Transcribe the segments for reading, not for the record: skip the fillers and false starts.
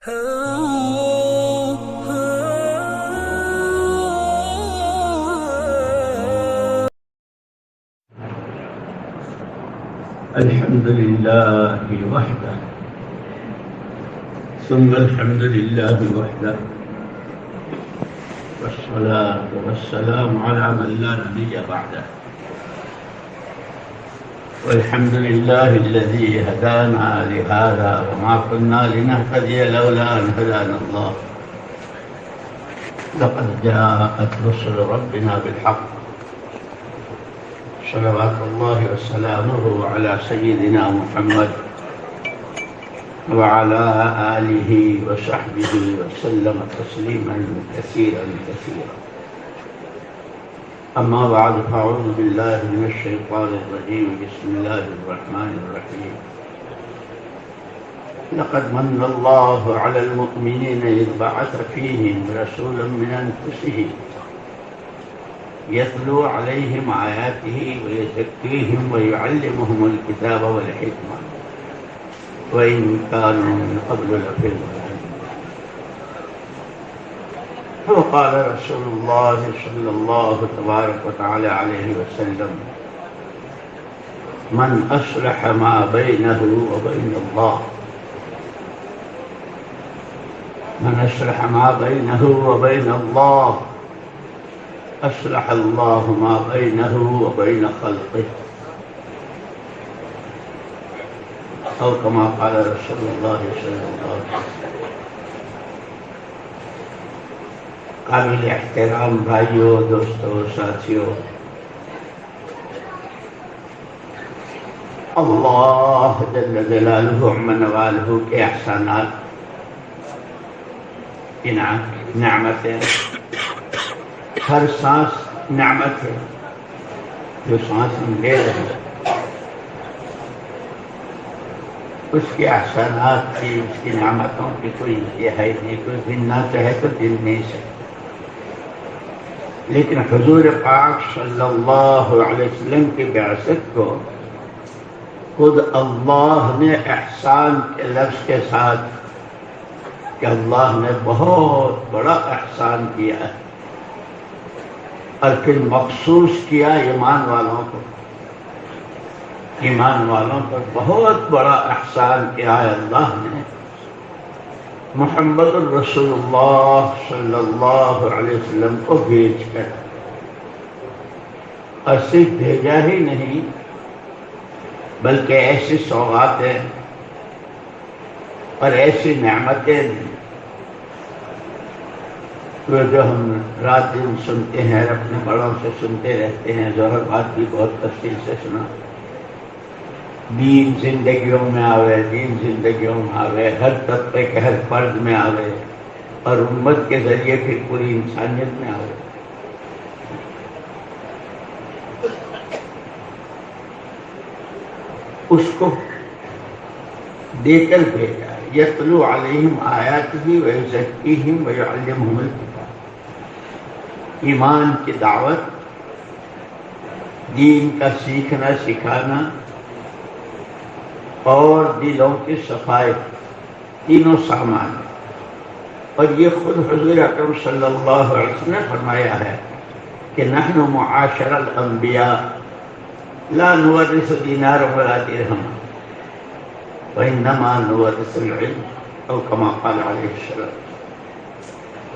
الحمد لله وحده ثم الحمد لله وحده والصلاة والسلام على من لا نبي بعده والحمد لله الذي هدانا لهذا وما كنا لنهتدي لولا أن هدانا الله لقد جاءت رسل ربنا بالحق صلوات الله وسلامه على سيدنا محمد وعلى آله وصحبه وسلم تسليما كثيرا كثيرا. أما بعد فأعوذ بالله من الشيطان الرجيم. بسم الله الرحمن الرحيم. لقد من الله على المؤمنين إذ بعث فيهم رسولا من أنفسهم يتلو عليهم آياته ويزكيهم ويعلمهم الكتاب والحكمة وإن كانوا من قبل لفي ضلال. وقال رسول الله صلى الله تبارك وتعالى عليه وسلم: من أصلح ما بينه وبين الله من أصلح ما بينه وبين الله أصلح الله ما بينه وبين خلقه أو كما قال رسول الله صلى الله عليه وسلم. قابل احترام بھائیوں، دوستوں، ساتھیوں، اللہ جل جلالہ عم نوالہ کے احسانات، نعمتیں، ہر سانس نعمت ہے جو سانس ہم لے رہے ہیں، اس کے احسانات کی، اس کی نعمتوں کی کوئی انتہائی نہیں، کوئی گننا چاہے تو دل نہیں سکتا. لیکن حضور پاک صلی اللہ علیہ وسلم کی بعثت کو خود اللہ نے احسان کے لفظ کے ساتھ کہ اللہ نے بہت بڑا احسان کیا ہے، اور پھر مخصوص کیا ایمان والوں کو. ایمان والوں پر بہت بڑا احسان کیا ہے اللہ نے محمد الرسول اللہ صلی اللہ علیہ وسلم کو بھیج کر. اور صرف بھیجا ہی نہیں بلکہ ایسی سوغاتیں اور ایسی نعمتیں جو ہم رات دن سنتے ہیں، اپنے بڑوں سے سنتے رہتے ہیں، ظہر بات بھی بہت تفصیل سے سنا. دین زندگیوں میں آوے، دین زندگیوں میں آوے، ہر طبقے کے ہر فرد میں آوے، اور امت کے ذریعے پھر پوری انسانیت میں آوے. اس کو دے کر بھیجا. یتلو علیہم آیاتہ ویزکیہم ویعلمہم الکتاب. ایمان کی دعوت، دین کا سیکھنا سکھانا اور دلوں کی صفائی، تینوں سامان. اور یہ خود حضور اکرم صلی اللہ علیہ وسلم نے فرمایا ہے کہ نحن معاشر الانبیاء لا نورث دینارا ولا درہم وانما نورث العلم او کما قال علیہ السلام.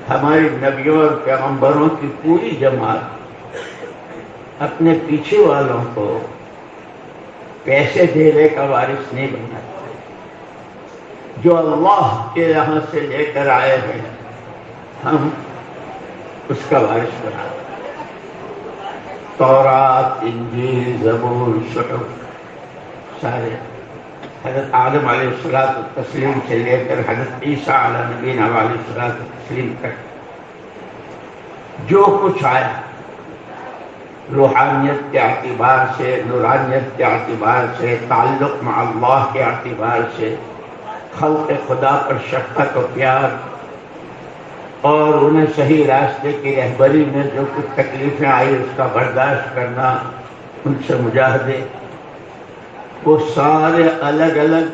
ہمارے نبیوں اور پیغمبروں کی پوری جماعت اپنے پیچھے والوں کو پیسے دینے کا وارث نہیں بننا. جو اللہ کے یہاں سے لے کر آئے ہیں ہم اس کا وارث بنا. تورات، انجیل، زبور، صحف سارے حضرت آدم علیہ السلام سے لے کر حضرت عیسیٰ علیہ نبینا علیہ السلام تک جو کچھ آیا، روحانیت کے اعتبار سے، نورانیت کے اعتبار سے، تعلق مع اللہ کے اعتبار سے، خلق خدا پر شفقت و پیار، اور انہیں صحیح راستے کی رہبری میں جو کچھ تکلیفیں آئی اس کا برداشت کرنا، ان سے مجاہدے، وہ سارے الگ الگ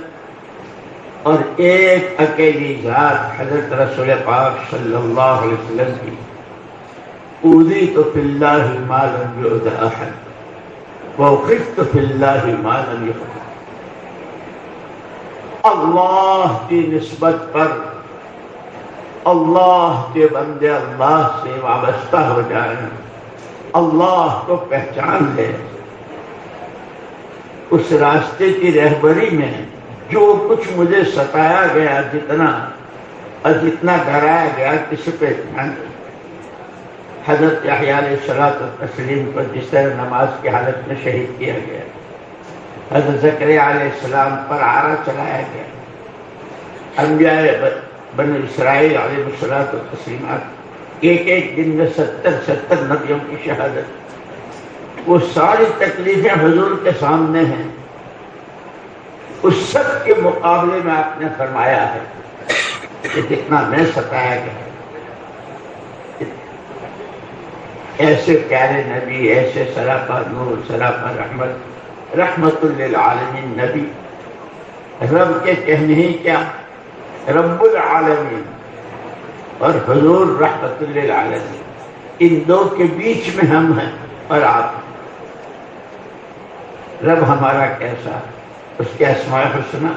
اور ایک اکیلی ذات حضرت رسول پاک صلی اللہ علیہ وسلم کی اوذیت فی اللہ ما لم یؤذ احد وأخذت فی اللہ ما لم یؤذ۔ اللہ کی نسبت پر اللہ کے بندے اللہ سے وابستہ ہو جائیں، اللہ کو پہچان لے، اس راستے کی رہبری میں جو کچھ مجھے ستایا گیا، جتنا ڈرایا گیا، کسی پہ دھیان دے۔ حضرت یحییٰ علیہ الصلوۃ والتسلیم کو جس طرح نماز کی حالت میں شہید کیا گیا، حضرت زکریا علیہ السلام پر آرا چلایا گیا، انبیاء بنی اسرائیل علیہ الصلوۃ والتسلیمات ایک دن میں 70 نبیوں کی شہادت، وہ ساری تکلیفیں حضور کے سامنے ہیں، اس سب کے مقابلے میں آپ نے فرمایا ہے کہ جتنا میں ستایا گیا، ایسے پیارے نبی، ایسے سراپا نور، سراپا رحمت، رحمت للعالمین نبی، رب کے کہنے ہی کیا، رب العالمین اور حضور رحمت للعالمین، ان دو کے بیچ میں ہم ہیں اور آپ ہیں۔ رب ہمارا کیسا، اس کے اسماء حسنہ،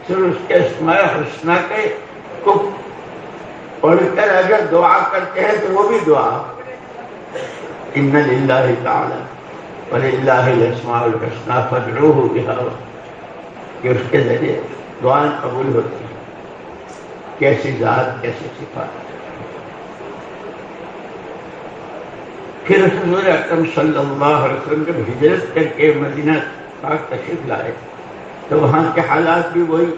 صرف اس کے اسماء حسنہ کے کو پڑھ کر اگر دعا کرتے ہیں تو وہ بھی دعا، ان للہ تعالی وللہ الاسماء الحسنى فادعوہ بہا، کہ اس کے ذریعے دعائیں قبول ہوتی ہیں۔ کیسی ذات، کیسی صفات۔ پھر حضور اکرم صلی اللہ علیہ وسلم جب ہجرت کر کے مدینہ پاک تشریف لائے تو وہاں کے حالات بھی وہی،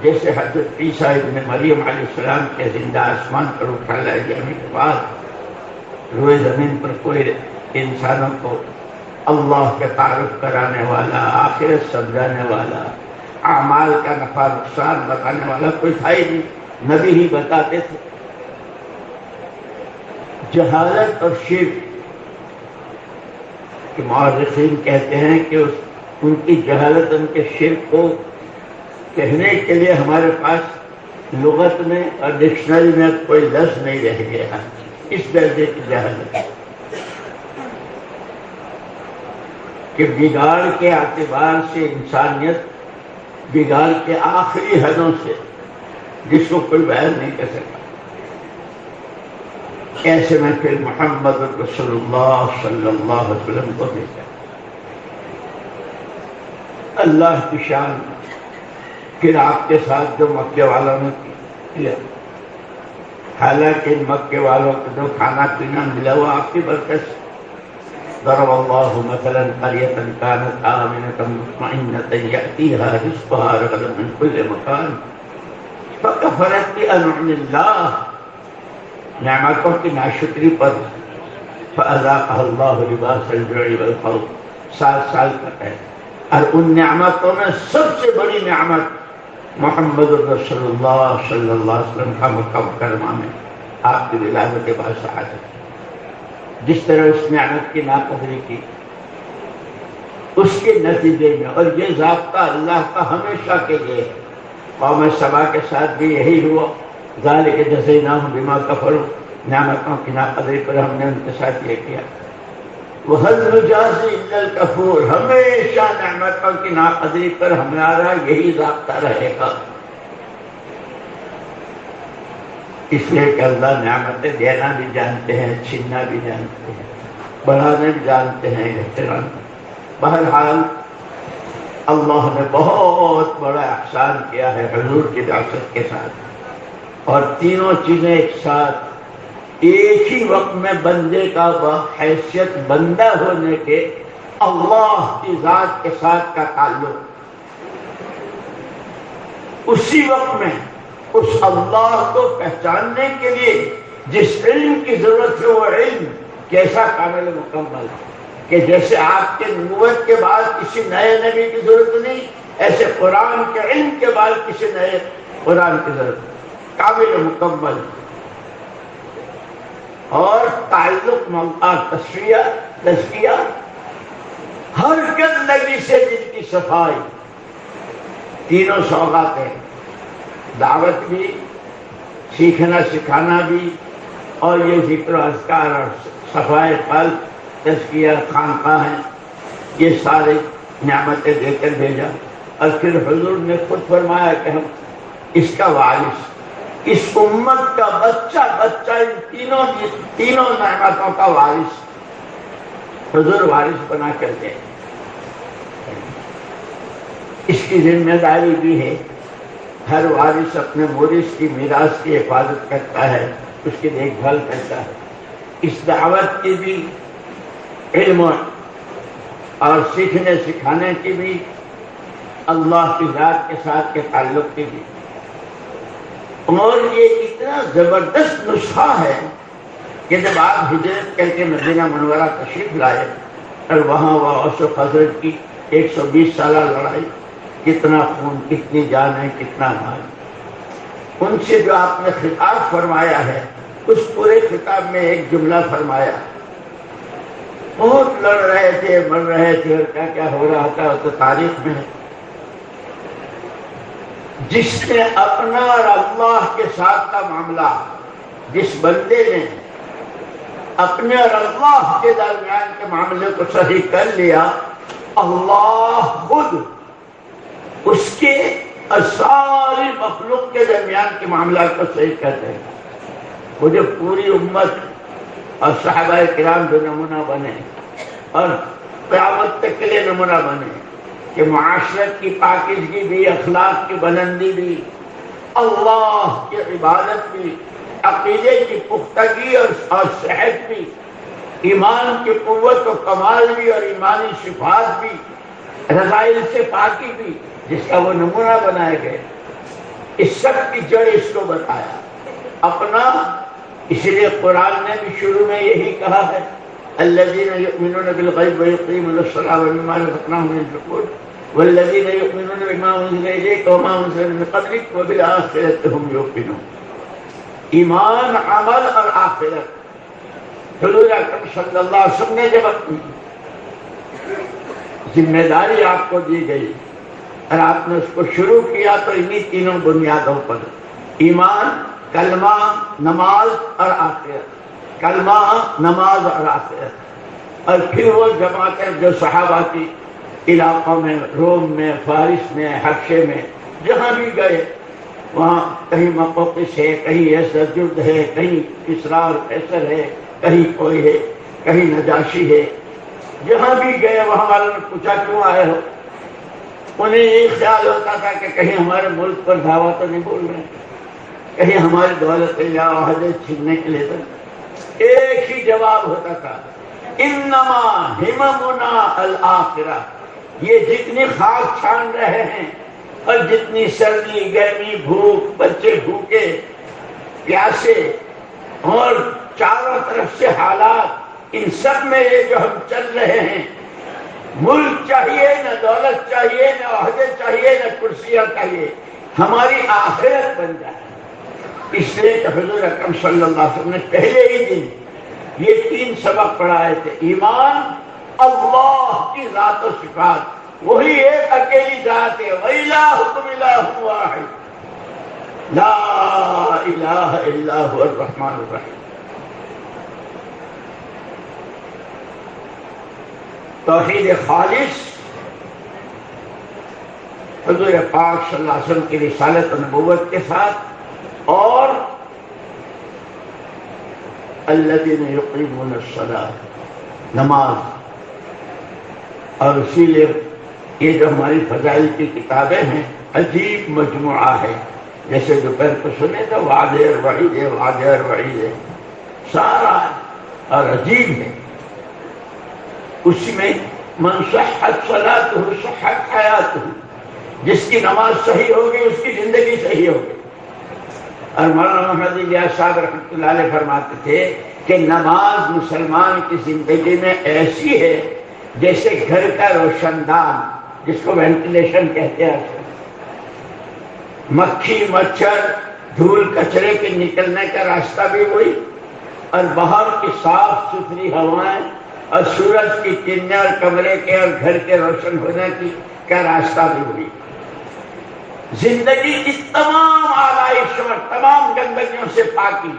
جیسے حضرت عیسیٰ ابن مریم علیہ السلام کے زندہ آسمان پر اٹھا لائے جانے کے بعد روئے زمین پر کوئی انسانوں کو اللہ کا تعارف کرانے والا، آخرت سمجھانے والا، اعمال کا نفع نقصان بتانے والا کوئی تھا ہی نہیں، نبی ہی بتاتے تھے۔ جہالت اور شرک کہ مورخین کہتے ہیں کہ ان کی جہالت، ان کے شرک کو کہنے کے لیے ہمارے پاس لغت میں اور ڈکشنری میں کوئی لفظ نہیں رہ گیا، اس درجے کی جہالت کہ بگاڑ کے اعتبار سے انسانیت بگاڑ کے آخری حدوں سے جس کو کوئی بیان نہیں کر سکتا۔ ایسے میں پھر محمد رسول اللہ صلی اللہ علیہ وسلم کو دیکھا، اللہ کی شان، پھر آپ کے ساتھ جو مکے والوں نے کیا، حالانکہ مکے والوں کو جو کھانا پینا ملا وہ آپ کی برکت سے۔ ضرب اللہ مثلا قریۃ کانت آمنۃ مطمئنۃ یأتیہا رزقہا رغدا من کل مکان فکفرت بانعم اللہ، نعمتوں کی ناشکری پر فاذاقها اللہ لباس الجوع والخوف، 7 سال تک ہے۔ اور ان نعمتوں میں سب سے بڑی نعمت محمد رسول اللہ صلی اللہ علیہ وسلم کا مکہ مکرمہ میں آپ کی ولادت کے بعد شہادت، جس طرح اس نعمت کی ناقدری کی اس کے نتیجے میں، اور یہ ضابطہ اللہ کا ہمیشہ کے لیے، قوم سبا کے ساتھ بھی یہی ہوا، ذالک جزیناہم بما کفروا، نعمتوں کی ناقدری پر ہم نے ان کے ساتھ یہ کیا۔ وَهَلْ نُجَازِي إِلَّا الْكَفُورَ، ہمیشہ نعمتوں کی ناقدری پر ہمارا یہی ضابطہ رہے گا، اس لیے کہ اللہ نعمتیں دینا بھی جانتے ہیں، چھیننا بھی جانتے ہیں، بڑھانا بھی جانتے ہیں، احترام۔ بہرحال اللہ نے بہت بڑا احسان کیا ہے حضور کی بعثت کے ساتھ، اور تینوں چیزیں ایک ساتھ ایک ہی وقت میں بندے کا بحیثیت بندہ ہونے کے اللہ کی ذات کے ساتھ کا تعلق، اسی وقت میں اس اللہ کو پہچاننے کے لیے جس علم کی ضرورت ہے وہ علم کیسا کامل مکمل، کہ جیسے آپ کے نبوت کے بعد کسی نئے نبی کی ضرورت نہیں، ایسے قرآن کے علم کے بعد کسی نئے قرآن کی ضرورت، کامل مکمل، اور تعلق موقع تزکیہ، ہر گندگی سے دل کی صفائی، تینوں سوغاتیں دعوت بھی، سیکھنا سکھانا بھی، اور یہ ذکر و اذکار اور صفائے قلب، تزکیہ خانقاہ ہیں، یہ سارے نعمتیں دے کر بھیجا۔ اور پھر حضور نے خود فرمایا کہ ہم اس کا وارث، اس امت کا بچہ ان تینوں نعمتوں کا وارث حضور وارث بنا کر دے۔ اس کی ذمہ داری بھی ہے، ہر وارث اپنے مورث کی میراث کی حفاظت کرتا ہے، اس کی دیکھ بھال کرتا ہے۔ اس دعوت کی بھی، علم اور سیکھنے سکھانے کی بھی، اللہ کی ذات کے ساتھ کے تعلق کی بھی۔ اور یہ اتنا زبردست نسخہ ہے کہ جب آپ ہجرت کر کے مدینہ منورہ تشریف لائے اور وہاں اوس و خزرج کی 120 سالہ لڑائی، کتنا خون، کتنی جانیں، کتنا مال، ان سے جو آپ نے خطاب فرمایا ہے، اس پورے خطاب میں ایک جملہ فرمایا، بہت لڑ رہے تھے، مر رہے تھے، اور کیا کیا ہو رہا تھا وہ تو تاریخ میں ہے۔ جس نے اپنا اور اللہ کے ساتھ کا معاملہ، جس بندے نے اپنے اور اللہ کے درمیان کے معاملے کو صحیح کر لیا، اللہ خود اس کے اور ساری مخلوق کے درمیان کے معاملات کو صحیح کر دے گا۔ وہ جو پوری امت اور صحابہ کرام جو نمونہ بنے اور قیامت تک کے لیے نمونہ بنے کہ معاشرت کی پاکیزگی بھی، اخلاق کی بلندی بھی، اللہ کی عبادت بھی، عقیدے کی پختگی اور صحت بھی، ایمان کی قوت و کمال بھی، اور ایمانی صفات بھی، رذائل سے پاکی بھی، جس کا وہ نمونہ بنائے گئے، اس سب کی جڑ اس کو بتایا اپنا۔ اس لیے قرآن نے بھی شروع میں یہی کہا ہے، الذین یؤمنون بالغیب ویقیمون الصلاۃ ومما رزقناہم ينفقون والذین یؤمنون بما انزل الیک وما انزل من قبلک وبالآخرۃ هم یوقنون۔ ایمان، عمل اور آخرت۔ حضور اکرم صلی اللہ علیہ وسلم نے جب اپنی ذمہ داری آپ کو دی گئی اور آپ نے اس کو شروع کیا تو انہی تینوں بنیادوں پر، ایمان، کلمہ، نماز اور آخرت، کلمہ، نماز اور آخرت۔ اور پھر وہ جمع کر جو صحابہ کی علاقوں میں، روم میں، فارس میں، حبشے میں، جہاں بھی گئے، وہاں کہیں مقوقس ہے، کہیں یزدجرد ہے، کہیں کسریٰ اور قیصر ہے، کہیں کوئی ہے، کہیں نجاشی ہے، جہاں بھی گئے وہاں والوں نے پوچھا کیوں آئے ہو؟ انہیں یہ خیال ہوتا تھا کہ کہیں ہمارے ملک پر دعویٰ تو نہیں بول رہے، کہیں ہماری دولت یا عہدے چھیننے کے لیے۔ تو ایک ہی جواب ہوتا تھا، انما ہممنا الآخرہ۔ یہ جتنی خاک چھان رہے ہیں اور جتنی سردی، گرمی، بھوک، بچے بھوکے پیاسے اور چاروں طرف سے حالات، ان سب میں یہ جو ہم چل رہے ہیں، ملک چاہیے، نہ دولت چاہیے، نہ عہدے چاہیے، نہ کرسیاں چاہیے، ہماری آخرت بن جائے۔ اس لیے کہ حضور اکرم صلی اللہ علیہ وسلم نے پہلے ہی دن یہ 3 سبق پڑھائے تھے، ایمان، اللہ کی ذات و صفات، وہی ایک اکیلی ذات ہے، وَإِلَٰهُكُمْ إِلَٰهٌ وَاحِدٌ لَا إِلَٰهَ إِلَّا هُوَ الرَّحْمَٰنُ الرَّحِيمُ۔ توحید خالص حضور پاک صلی اللہ علیہ وسلم کی رسالت و نبوت کے ساتھ، اور الذین یقیمون الصلاۃ، نماز۔ اور اسی لیے یہ جو ہماری فضائل کی کتابیں ہیں، عجیب مجموعہ ہے، جیسے دوپہر کو سنے تو وعدے اور وعید ہے، وعدے اور وعید ہے، سارا اور عجیب ہے۔ اسی میں من صحت صلاتہ صحت حیاتہ، جس کی نماز صحیح ہوگی اس کی زندگی صحیح ہوگی۔ اور مولانا محمد الیاس صاحب رحمۃ اللہ علیہ فرماتے تھے کہ نماز مسلمان کی زندگی میں ایسی ہے جیسے گھر کا روشن دان، جس کو وینٹیلیشن کہتے ہیں، مکھی مچھر دھول کچرے کے نکلنے کا راستہ بھی وہی، اور باہر کی صاف ستھری ہوائیں اور سورج کی کرنیں اور کمرے کے اور گھر کے روشن ہونے کی کا راستہ بھی وہی۔ زندگی کی تمام آلائش اور تمام گندگیوں سے پاکی،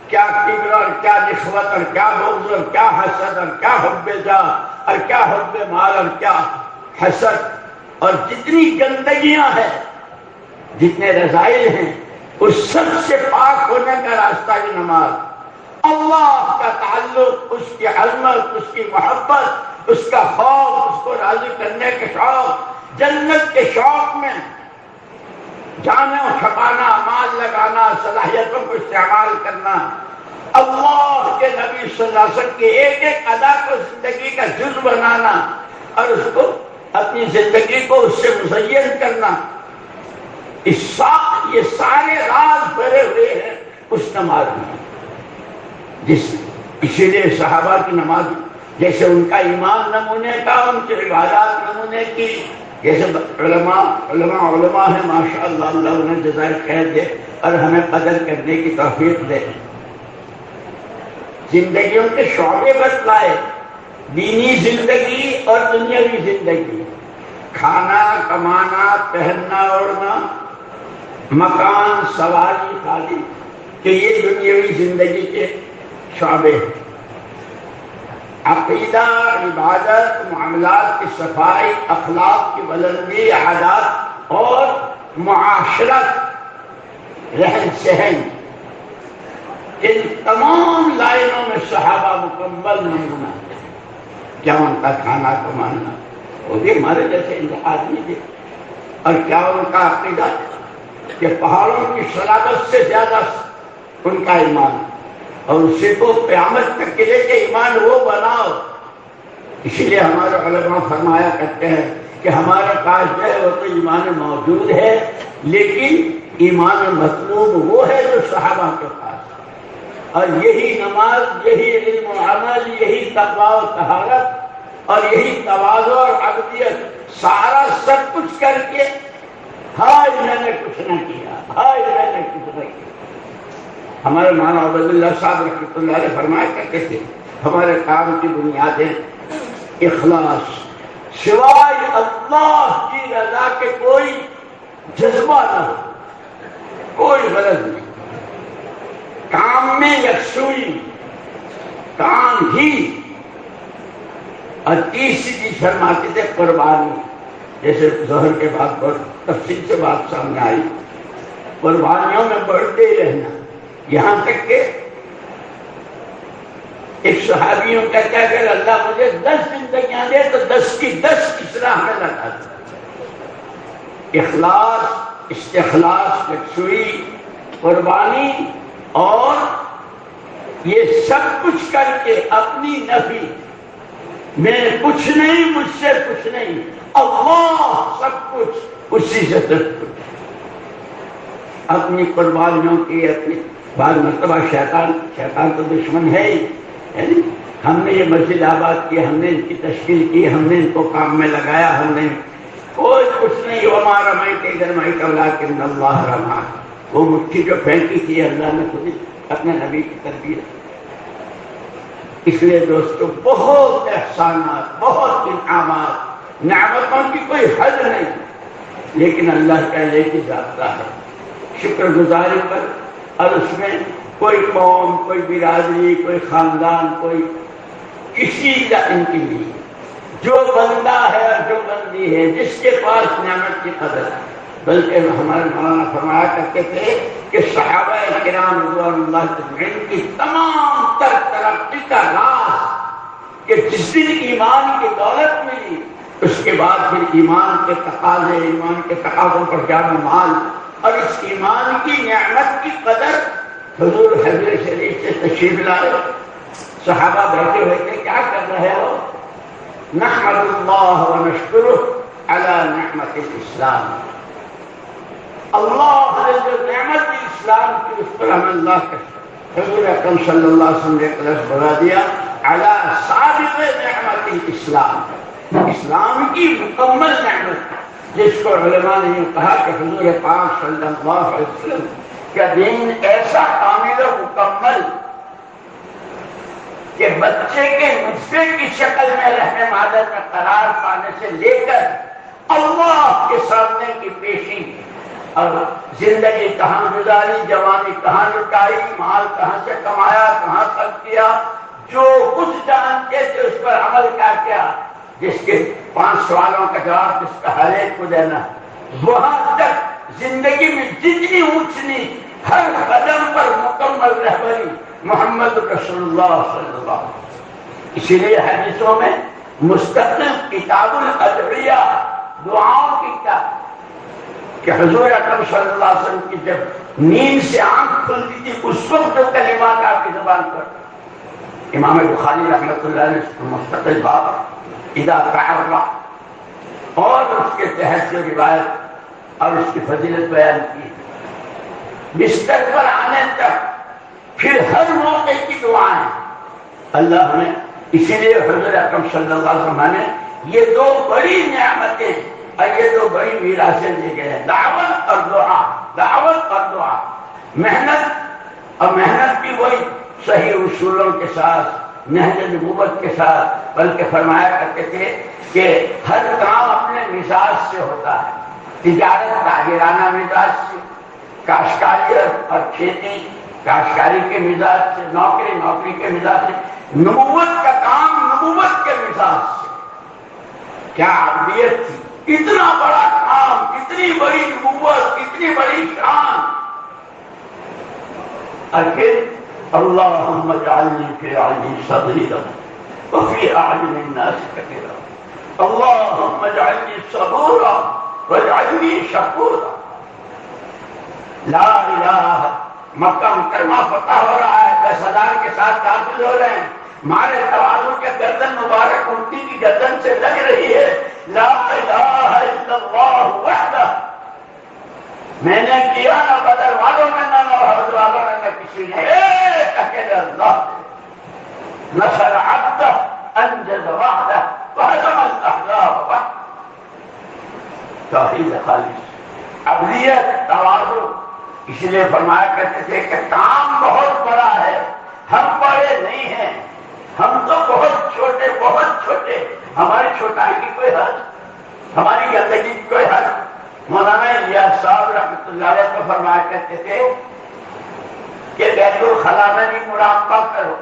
کیا کبر اور کیا نسبت اور کیا بغض اور کیا حسد اور کیا حب جاہ اور کیا حب مال اور کیا حسد اور جتنی گندگیاں ہیں، جتنے رذائل ہیں، اس سب سے پاک ہونے کا راستہ کی نماز، اللہ کا تعلق، اس کی عظمت، اس کی محبت، اس کا خوف، اس کو راضی کرنے کے شوق، جنت کے شوق میں جانا چھپانا، مال لگانا، صلاحیتوں کو استعمال کرنا، اللہ کے نبی صلی اللہ علیہ وسلم کی ایک ایک ادا کو زندگی کا جز بنانا اور اس کو اپنی زندگی کو اس سے مزین کرنا، یہ سارے راز بھرے ہوئے ہیں اس نماز میں۔ اسی لیے صحابہ کی نماز جیسے ان کا ایمان نمونے کا، ان کی عبادات نمونے کی، جیسے علماء ہیں ماشاءاللہ، اللہ انہیں جزائے خیر دے اور ہمیں قدر کرنے کی توفیق دے، زندگیوں کے شعبے بتلائے، دینی زندگی اور دنیاوی زندگی، کھانا کمانا، پہننا اوڑھنا، مکان سواری خالی، کہ یہ دنیاوی زندگی کے شعبے ہیں۔ عقیدہ، عبادت، معاملات کی صفائی، اخلاق کی بلندی، عادات اور معاشرت، رہن سہن، ان تمام لائنوں میں صحابہ مکمل نمونہ۔ کیا ان کا کھانا کمانا، وہ بھی ہمارے جیسے آدمی تھے، اور کیا ان کا عقیدہ کہ پہاڑوں کی صلابت سے زیادہ ان کا ایمان، اور اسی کو قیامت تک کے لے کے ایمان وہ بناؤ۔ اسی لیے ہمارے علماء فرمایا کرتے ہیں کہ ہمارے پاس جو ہے وہ تو ایمان موجود ہے، لیکن ایمان مطلوب وہ ہے جو صحابہ کے پاس، اور یہی نماز، یہی علم و عمل، یہی تقویٰ و طہارت اور یہی تواضع اور عبودیت، سارا سب کچھ کر کے ہائے میں نے کچھ نہ کیا، ہائے میں نے کچھ نہ کیا۔ ہمارے مولانا عبد اللہ صاحب رحمۃ اللہ علیہ فرمایا کرتے تھے ہمارے کام کی بنیادیں اخلاص، سوائے اللہ کی رضا کے کوئی جذبہ نہ ہو، کوئی غرض نہیں، کام میں یکسوئی، کام ہی۔ اور تیسری چیز فرماتے تھے قربانی، جیسے ظہر کے بعد بہت تفصیل سے بات سامنے آئی، قربانیوں میں بڑھتے ہی رہنا، یہاں تک کہ ایک صحابیوں کا کیا کہ اللہ مجھے 10 زندگیاں دے تو 10 کی 10 اصلاح میں لگا دے۔ اخلاص، استخلاص، یکسوئی، قربانی، اور یہ سب کچھ کر کے اپنی نفی، میں کچھ نہیں، مجھ سے کچھ نہیں، اللہ سب کچھ، اسی سے سب کچھ، اپنی قربانیوں کی، اپنی بعض مرتبہ شیطان تو دشمن ہے ہی، یعنی ہم نے یہ مسجد آباد کی، ہم نے ان کی تشکیل کی، ہم نے ان کو کام میں لگایا، ہم نے کوئی کچھ نہیں، وما رمیت اذ رمیت ولکن اللہ رمی، وہ مٹھی جو پھینکی تھی اللہ نے خود اپنے نبی کی تربیت۔ اس لیے دوستو بہت احسانات، بہت انعامات، نعمتوں کی کوئی حد نہیں، لیکن اللہ کا ایک ہی ضابطہ ہے شکر گزاری پر، اور اس میں کوئی قوم، کوئی برادری، کوئی خاندان، کوئی کسی کا ان کی نہیں، جو بندہ ہے اور جو بندی ہے جس کے پاس نعمت کی قدر ہے۔ بلکہ ہمارے مولانا فرمایا کرتے تھے کہ صحابہ کرام رضوان اللہ اجمعین کی تمام تر ترقی کا راز کہ جس دن ایمان کی دولت ملی، اس کے بعد پھر ایمان کے تقاضے، ایمان کے تقاضوں پر جامع مال، اور اس ایمان کی نعمت کی قدر حضور حضور شریف سے تشریف لائے، صحابہ بیٹھے ہوئے تھے، کیا کر رہے ہو؟ نحمد اللہ و نشکرہ علی نعمت الاسلام، اللہ نے جو نعمت اسلام کی اس پر ہمیں اللہ کا حضور اکرم صلی اللہ علیہ وسلم نے لفظ بڑھا دیا، علی سابق نعمت الاسلام، اسلام کی مکمل نعمت، جس کو علماء نے یہ کہا کہ حضور پاک صلی اللہ علیہ وسلم کا دین ایسا کامل و مکمل کہ بچے کے نطفے کی شکل میں رحم مادر میں قرار پانے سے لے کر اللہ کے سامنے کی پیشی اور زندگی کہاں گزاری، جوانی کہاں لٹائی، مال کہاں سے کمایا، کہاں خرچ کیا، جو کچھ جانتے تھے اس پر عمل کیا، جس کے 5 سوالوں کا جواب جس کا ہر ایک کو دینا، وہاں تک زندگی میں جتنی اونچ نیچ ہر قدم پر مکمل رہبری محمد رسول اللہ صلی اللہ علیہ وسلم۔ اسی لیے حدیثوں میں مستقل کتاب الادعیہ، دعاؤں کی کتاب، کہ حضور اکرم صلی اللہ علیہ وسلم کی جب نیند سے آنکھ کھلتی تھی اس وقت جو کلمات آپ کی زبان پر، امام بخاری رحمۃ اللہ نے مستقل باب اذا تعرّ اور اس کے تحت جو روایت اور اس کی فضیلت بیان کی، بستر پر آنے تک پھر ہر موقع کی دعائیں اللہ نے، اسی لیے حضور اکرم صلی اللہ علیہ وسلم نے یہ 2 بڑی نعمتیں اور یہ 2 بڑی میراثیں دی گئے ہیں، دعوت اور دعا، دعوت اور دعا، محنت، اور محنت بھی وہی صحیح اصولوں کے ساتھ، نہج نبوت کے ساتھ، بلکہ فرمایا کرتے تھے کہ ہر کام اپنے مزاج سے ہوتا ہے، تجارت تاجرانہ مزاج سے، کاشتکاری اور کھیتی کاشتکاری کے مزاج سے، نوکری نوکری کے مزاج سے، نبوت کا کام نبوت کے مزاج سے۔ کیا عبدیت تھی، اتنا بڑا کام، اتنی بڑی نبوت، اتنی بڑی شان، اور پھر اللہم اجعلنی فی اعین صغیرا وفی اعین الناس کبیرا، اللہم اجعلنی صبورا واجعلنی شکورا۔ لا الہ، مکہ مکرمہ فتح ہو رہا ہے، 10,000 کے ساتھ داخل ہو رہے ہیں، ہمارے توازو کے گردن مبارک اٹھتی کی گردن سے لگ رہی ہے، لا الہ الا اللہ وحدہ۔ میں نے کیا نہ بدر والوں میں نہ احد والوں میں نہ کسی نے، ایک اکیلے اللہ نصر عبدہ انجز وحدہ وہزم الاحزاب وحدہ۔ توحید خالص، عبدیت، تواضع۔ اس لیے فرمایا کرتے تھے کہ کام بہت بڑا ہے، ہم بڑے نہیں ہیں، ہم تو بہت چھوٹے، بہت چھوٹے، ہماری چھوٹائی کی کوئی حد، ہماری گندگی کی کوئی حد۔ مولانا الیاس صاحب رحمۃ اللہ علیہ کو فرمایا کرتے تھے کہ بیت الخلا میں بھی مراقبہ کرو،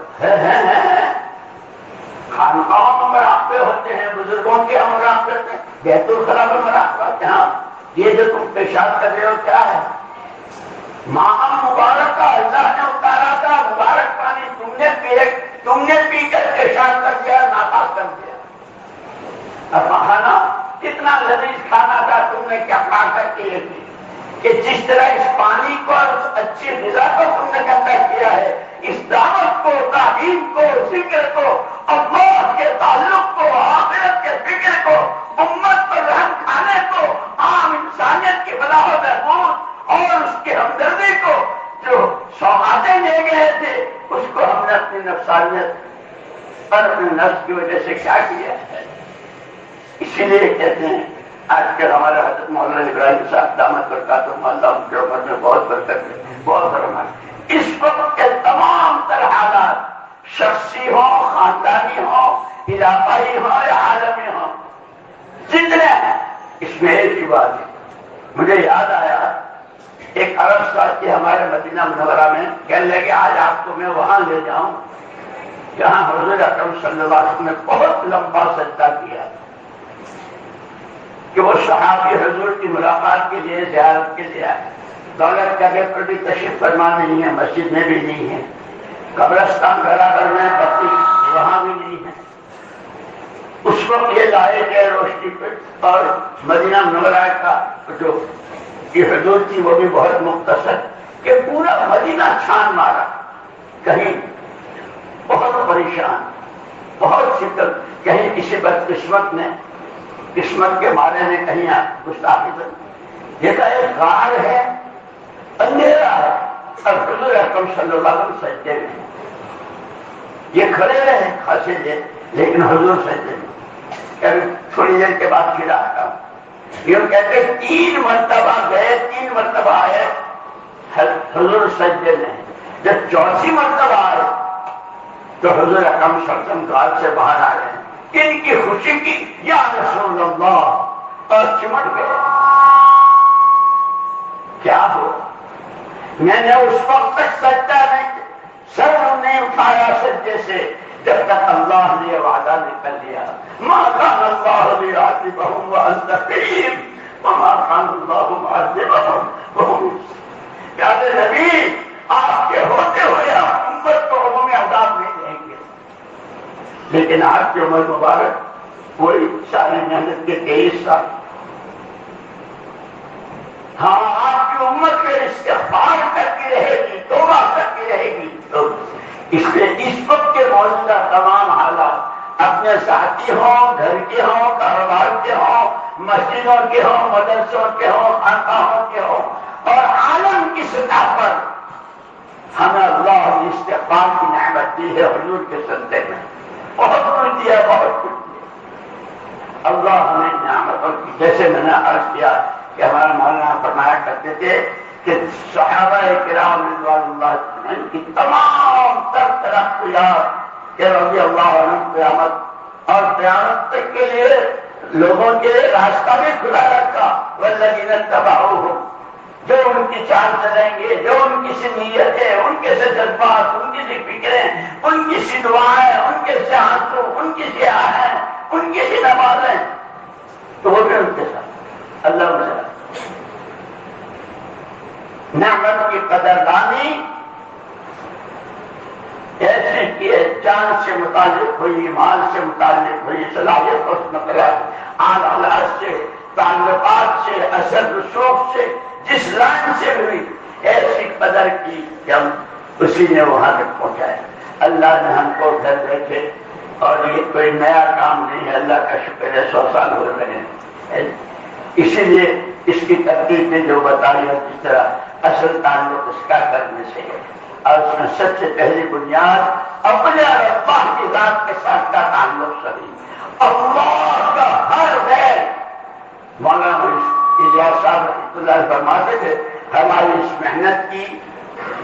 خانقاہوں میں مراقبے ہوتے ہیں، بزرگوں کے ہم مراقبے کرتے ہیں، بیت الخلا میں مراقبہ، جہاں یہ جو تم پیشاب کر رہے ہو کیا ہے؟ ماہ مبارک کا اللہ نے اتارا تھا، مبارک پانی تم نے پی کر پیشاب کر دیا، ناپاک کر دیا۔ اور کھانا کتنا لذیذ کھانا تھا، تم نے کیا کھا کر کے کہ جس طرح اس پانی کو اور اس اچھی غذا کو تم نے گندا کیا ہے، اس دعوت کو، تعلیم کو، ذکر کو، اللہ کے تعلق کو، آخرت کے فکر کو، امت پر رحم کھانے کو، عام انسانیت کی فلاح و بہبود اور اس کے ہمدردی کو جو سوغاتیں لے گئے تھے، اس کو ہم نے اپنی نفسانیت اور اپنے نفس کی وجہ سے کیا کیا ہے۔ اسی لیے کہتے ہیں آج کل ہمارے حضرت مولانا ابراہیم صاحب دامت برکاتہم اللہ ان کے عمر میں بہت برکت ہے، بہت برکت۔ اس وقت کے تمام تر حالات، شخصی ہوں، خاندانی ہوں، علاقائی ہوں یا عالمی ہوں، جتنے ہیں، اس میں ایک ہی بات ہے۔ مجھے یاد آیا ایک عرب ساتھی ہمارے مدینہ منورہ میں کہنے لگے آج آپ کو میں وہاں لے جاؤں جہاں حضور اکرم صلی اللہ علیہ وسلم نے بہت لمبا سجدہ کیا کہ وہ صحابی حضور کی ملاقات کے لیے، زیارت کے لیے آئے۔ دولت جگہ پر بھی تشریف فرما نہیں ہے، مسجد میں بھی نہیں ہے، قبرستان برابر میں، بتی وہاں بھی نہیں ہے۔ اس وقت یہ لائے گئے روشنی پہ، اور مدینہ منورہ کا جو یہ حدود تھی وہ بھی بہت مختصر، کہ پورا مدینہ چھان مارا، کہیں بہت پریشان، بہت فکر، کہیں کسی بدقسمت نے، قسمت کے مارے نے کہیں گستاخی کر دیکھا ایک غار ہے، اندھیرا ہے، اور حضور اکرم صلی اللہ علیہ وسلم سجدے میں، یہ کھڑے رہے خاصے دیر، لیکن حضور سجدے میں۔ تھوڑی دیر کے بعد پھر آتا ہوں، یہ کہتے 3 مرتبہ گئے، 3 مرتبہ آئے، حضور سجدے میں۔ جب 4تھی مرتبہ آئے تو حضور اکرم صلی اللہ علیہ وسلم غار سے باہر آ رہے ہیں، ان کی خوشی کی یا رسول اللہ، اور چمٹ گئے۔ میں نے اس وقت تک سجدہ نہیں سر نہیں اٹھایا سجدے سے جب تک اللہ نے وعدہ نہیں کر لیا ما کان اللہ لیعذبہم وانت فیہم وما کان اللہ معذبہم وہم پیارے نبی آپ کے ہوتے ہوئے آپ امت کو عموم عذاب نہیں دیں گے، لیکن آپ کی عمر مبارک وہی ساری محنت کے 23 سال، ہاں آپ کی امت کے استغفار کرتی رہے گی، توبہ کرتی رہے گی، تو اس لیے اس وقت کے موجودہ تمام حالات اپنے ساتھی ہوں، گھر کے ہوں، کاروبار کے ہوں، مسجدوں کے ہوں، مدرسوں کے ہوں، خانقاہوں کے ہوں، اور عالم کی سطح پر ہمیں اللہ نے استغفار کی نعمت دی ہے حضور کے صدقے میں، بہت کچھ دیا، بہت کچھ دیا اللہ ہمیں نعمتوں کی، جیسے میں نے عرض کیا کہ ہمارا مولانا فرمایا کرتے تھے کہ صحابہ کرام رضوان اللہ اجمعین کی تمام تر ترقیات کہ رضی اللہ عنہ قیامت اور قیامت تک کے لیے لوگوں کے لیے راستہ بھی کھلا رکھا، والذین اتبعوہم، جو ان کی چال چلیں گے، جو ان کی سی نیتیں، ان کے سے جذبات، ان کی سی فکریں، ان کی سی دعائیں، ان کے سے آنسو، ان کی سی آہیں، ان کی سی نمازیں، تو وہ بھی ان کے ساتھ اللہ تعالیٰ نعمت کی قدردانی ایسے کی جان سے متعلق ہوئی، مال سے متعلق ہوئی، صلاحیت اور نقلات اعلیٰ سے، تعلقات سے، اثر رسوخ سے، جس لائن سے ہوئی ایسی قدر کی کہ ہم اسی نے وہاں تک پہنچائے۔ اللہ نے ہم کو گھر بیٹھے، اور یہ کوئی نیا کام نہیں ہے، اللہ کا شکر ہے 100 سال ہو رہے ہیں، اسی لیے اس کی ترتیب نے جو بتائی ہے جس طرح اصل تعلق اس کا کرنے سے ہے، اور اس میں سب سے پہلی بنیاد اپنے اللہ کی ذات کے ساتھ کا تعلق صحیح، اللہ کا ہر غیر، مولانا الیاس صاحب رحمۃ اللہ فرماتے تھے ہماری اس محنت کی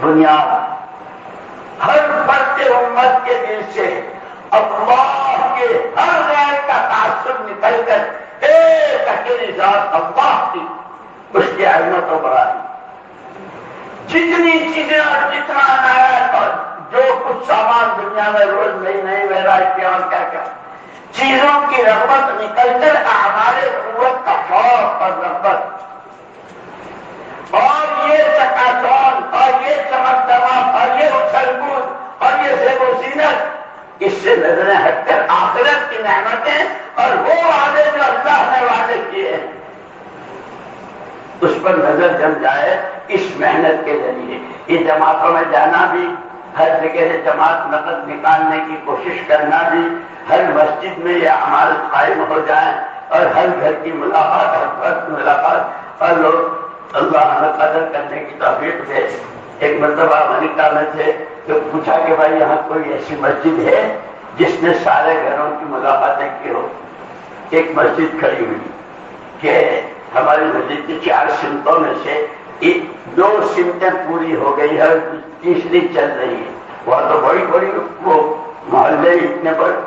بنیاد ہر فرد امت کے دل سے اللہ کے ہر غیر کا تعصب نکل کر ایک اکیلی ذات اللہ کی، اس کی عظمت و بڑائی، جتنی چیزیں اور جتنا عنایت اور جو کچھ سامان دنیا میں روز نئی نئی ویرائٹی اور کیا کیا چیزوں کی رغبت نکل کر ہمارے قوت کا شوق اور رغبت اور یہ چکا چوند اور یہ چمک دمک اور یہ اچھل کود اور یہ زیب و زینت، اس سے نظریں ہٹ کر آخرت کی نعمتیں اور وہ وعدے جو اللہ نے وعدے کیے ہیں اس پر نظر جم جائے اس محنت کے ذریعے۔ یہ جماعتوں میں جانا بھی، ہر جگہ سے جماعت نقد نکالنے کی کوشش کرنا بھی، ہر مسجد میں یہ اعمال قائم ہو جائیں اور ہر گھر کی ملاقات، ہر فرد کی ملاقات، اور لوگ اللہ ہمیں قدر کرنے کی توفیق دے۔ ایک مرتبہ امریکہ میں تھے تو پوچھا کہ بھائی یہاں کوئی ایسی مسجد ہے جس نے سارے گھروں کی ملاقاتیں کی ہو؟ ایک مسجد کھڑی ہوئی کہ ہماری مسجد کی 4 سمتوں میں سے 2 سمتیں پوری ہو گئی ہے، تیسری چل رہی ہے، وہ تو بڑی بڑی وہ محلے اتنے بڑے۔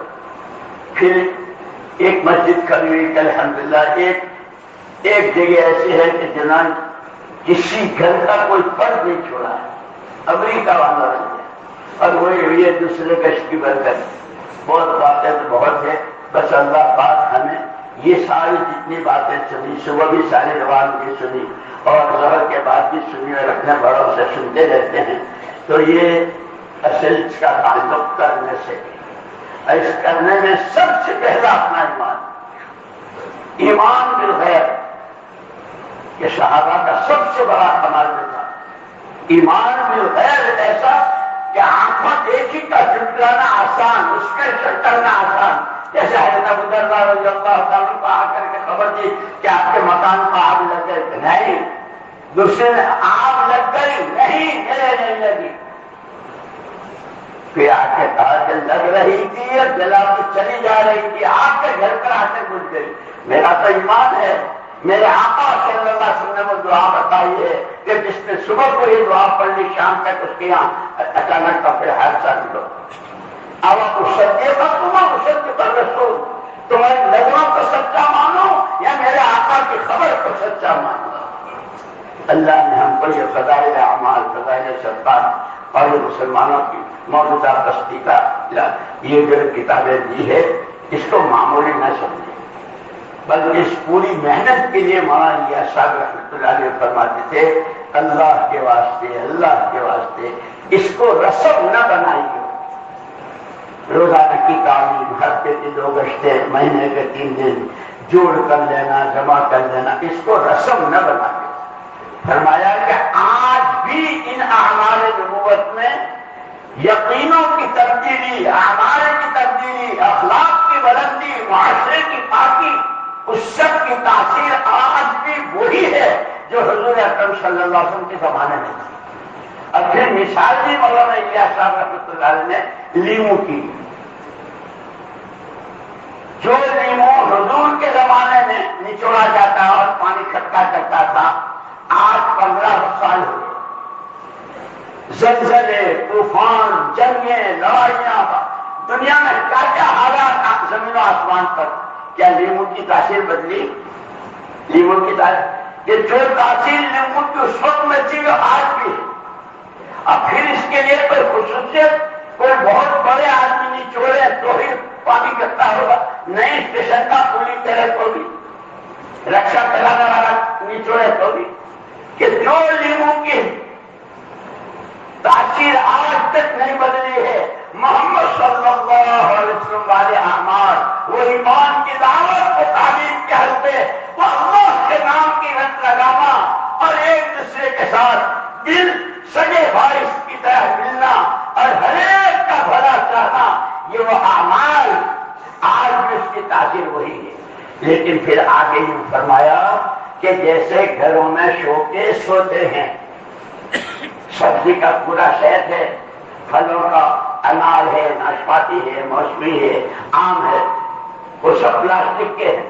پھر ایک مسجد کھڑی ہوئی کہ الحمدللہ ایک جگہ ایسی ہے کہ جنان کسی گھر کا کوئی فرد نہیں چھوڑا ہے، امریکہ والا بن گیا، اور وہی ہوئی ہے دوسرے گشت کی برکت۔ بہت باتیں تو بہت ہے، بس اللہ پاک ہمیں یہ ساری جتنی باتیں سنی، صبح بھی سارے روان کی سنی اور ظہر کے بعد بھی سنی، اور اپنے بڑوں سے سنتے رہتے ہیں، تو یہ اصل اس کا تعلق کرنے سے، اس کرنے میں سب سے پہلا اپنا ایمان بالغیب، یہ صحابہ کا سب سے بڑا کمال تھا، ایمان بالغیب ایسا کہ آنکھوں دیکھی کا جھٹلانا آسان، اس کا شک کرنا آسان، جیسے حضرت ابو درداء رضی اللہ تعالیٰ کو آ کر کے خبر دی کہ آپ کے مکان کو آگ لگ گئی، نہیں، دوسرے نے آگ لگ گئی، نہیں، میرے نہیں لگی، پھر آ کے کہا کہ لگ رہی تھی اور جلا کے چلی جا رہی تھی، آگ کے گھر پر آ کے بجھ گئی، میرا تو ایمان ہے۔ میرے آقا صلی اللہ علیہ وسلم نے وہ دعا بتائی ہے کہ جس نے صبح کو ہی دعا پڑھ لی شام تک اس کے یہاں اچانک کا پھر حادثہ نہیں ہو۔ اب آپ مصدق الرسول، تمہاری نظروں کو سچا مانو یا میرے آقا کی خبر کو سچا مانو؟ اللہ نے ہم کو یہ فضائل اعمال، فضائل صدقات اور یہ مسلمانوں کی موجودہ بستی کا یہ جو کتابیں دی ہے، اس کو معمولی نہ سمجھیں، بلکہ اس پوری محنت کے لیے مولانا الیاس صاحب رحمۃ اللہ علیہ فرماتے تھے اللہ کے واسطے، اللہ کے واسطے اس کو رسم نہ بنائیے، روزانہ کی تعلیم، ہفتے کی 2 گشتے، مہینے کے 3 دن جوڑ کر لینا، جمع کر لینا، اس کو رسم نہ بنائیے۔ فرمایا کہ آج بھی ان اعمال نبوت میں یقینوں کی تبدیلی، اعمال کی تبدیلی، اخلاق کی بلندی، معاشرے کی پاکی، اس سب کی تاثیر آج بھی وہی ہے جو حضور اکرم صلی اللہ علیہ وسلم کے زمانے میں تھی۔ اور پھر مثال بھی مولانا الیاس صاحب رحمۃ اللہ علیہ نے لیمو کی، جو لیمو حضور کے زمانے میں نچوڑا جاتا اور پانی کھٹکا کرتا تھا، آج 15 سال ہو گئے، زلزلے، طوفان، جنگیں، لڑائیاں، دنیا میں کیا کیا حالات زمین و آسمان پر، کیا لیمو کی تاثیر بدلی؟ لیمو کی تاثیر، یہ جو تاثیر لیمو کی اس وقت میں تھی وہ آج بھی ہے۔ اب پھر اس کے لیے کوئی خصوصیت، کوئی بہت بڑے آدمی نچوڑے تو ہی پانی کرتا ہوگا، نئی اسٹیشن کا پولی کرے تو بھی، رکشا چلانے والا نچوڑے تو بھی، کہ جو لیمو کی تاثیر آج تک نہیں بدلی ہے، محمد صلی اللہ علیہ وسلم والے اعمال، وہ ایمان کی دعوت، وہ تعلیم کے حلقے، وہ اللہ کے نام کی رت لگانا اور ایک دوسرے کے ساتھ دل سگے بھائی کی طرح ملنا اور ہر ایک کا بھلا چاہنا، یہ وہ اعمال آج بھی اس کی تاثیر وہی ہے۔ لیکن پھر آگے یوں فرمایا کہ جیسے گھروں میں شوکیس ہوتے ہیں، سبزی کا پورا شہد ہے، پھلوں کا انار ہے، ناشپاتی ہے، موسمی ہے، آم ہے، وہ سب پلاسٹک کے ہیں،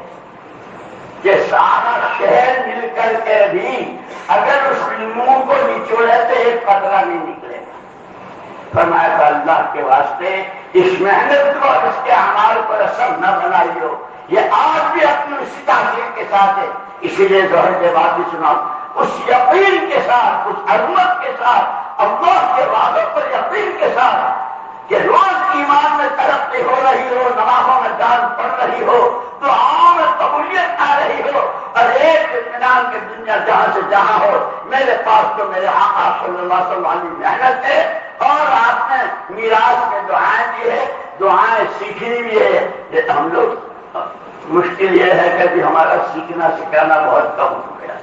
کہ سارا شہر مل کر کے بھی اگر اس لیمو کو نچوڑے تو ایک قطرہ نہیں نکلے گا۔ فرمایا تھا اللہ کے واسطے اس محنت کو اور اس کے اعمال پر رسم نہ بنائیو، یہ آج بھی اپنی اسی تاثیر کے ساتھ ہے۔ اسی لیے ظہر کے بعد بھی سناؤ، اس یقین کے ساتھ، اس عظمت کے ساتھ، اللہ کے وعدوں پر یقین کے ساتھ کہ روز ایمان میں ترقی ہو رہی ہو، نمازوں میں جان پڑ رہی ہو، دعاؤں میں قبولیت آ رہی ہو، اور ایک اطمینان کے دنیا جہاں سے جہاں ہو، میرے پاس تو میرے آقا صلی اللہ علیہ وسلم والی محنت ہے، اور آپ نے میراث میں دعائیں دی ہے، دعائیں سیکھنی بھی ہے۔ یہ ہم لوگ مشکل یہ ہے کہ ہمارا سیکھنا سکھانا بہت کم ہو گیا،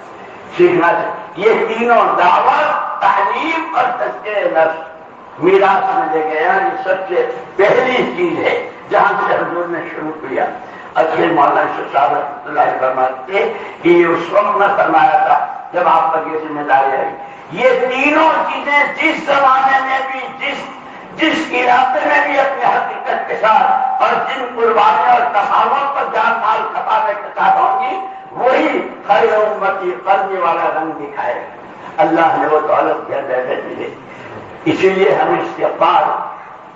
سیکھنا یہ تینوں دعوت، تعلیم اور تزکیہ نفس میراث میں لے گیا، یہ سب سے پہلی چیز ہے جہاں سے حضور نے شروع کیا۔ اچھے مولانا شاہ صاحب رحمۃ اللہ فرماتے کہ یہ اس وقت میں فرمایا تھا جب آپ پر یہ ذمہ داری آئی، یہ تینوں چیزیں جس زمانے میں بھی، جس علاقے میں بھی اپنی حقیقت کے ساتھ اور جن قربانیوں اور تقاضوں پر جان مال کھپانے کے ساتھ ہوں گی، وہی خیر امتی قرنی والا رنگ دکھائے گا۔ اللہ نے وہ دولت دے دی ہے۔ اسی لیے ہم استغفار،